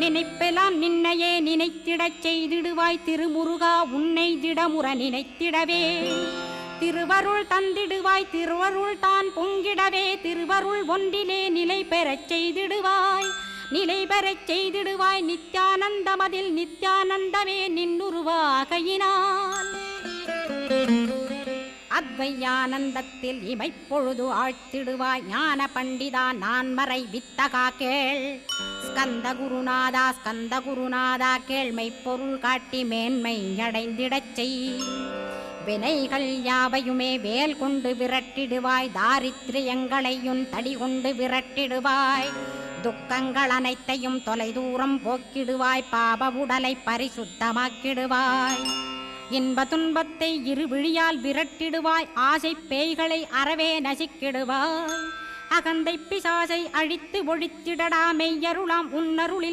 நினைப்பெல்லாம் நின்னையே நினைத்திடச் செய்திடுவாய் திருமுருகா உன்னை திடமுற நினைத்திடவே திருவருள் தந்திடுவாய் திருவருள் தான் பொங்கிடவே திருவருள் ஒன்றிலே நிலை பெறச் செய்திடுவாய் நிலை பெறச் செய்திடுவாய் நித்யானந்தமதில் நித்யானந்தமே நின்னுருவாகையினால் அத்வையானந்தத்தில் இமைப்பொழுது ஆழ்த்திடுவாய் ஞான பண்டிதா நான் மறை வித்தகா கேள் ஸ்கந்த குருநாதா கேள்மை பொருள் காட்டி மேன்மை அடைந்திடச் செய் வினைகள் யாவையுமே வேல் கொண்டு விரட்டிடுவாய் தாரித்ரியங்களையும் தடி கொண்டு விரட்டிடுவாய் துக்கங்கள் அனைத்தையும் தொலைதூரம் போக்கிடுவாய் பாப உடலை பரிசுத்தமாக்கிடுவாய் இன்ப துன்பத்தை இருவிழியால் விரட்டிடுவாய் ஆசை பேய்களை அறவே நசிக்கிடுவாய் அகந்தை பிசாசை அழித்து ஒழித்திடடா மெய்யருளாம் உன்னருளில்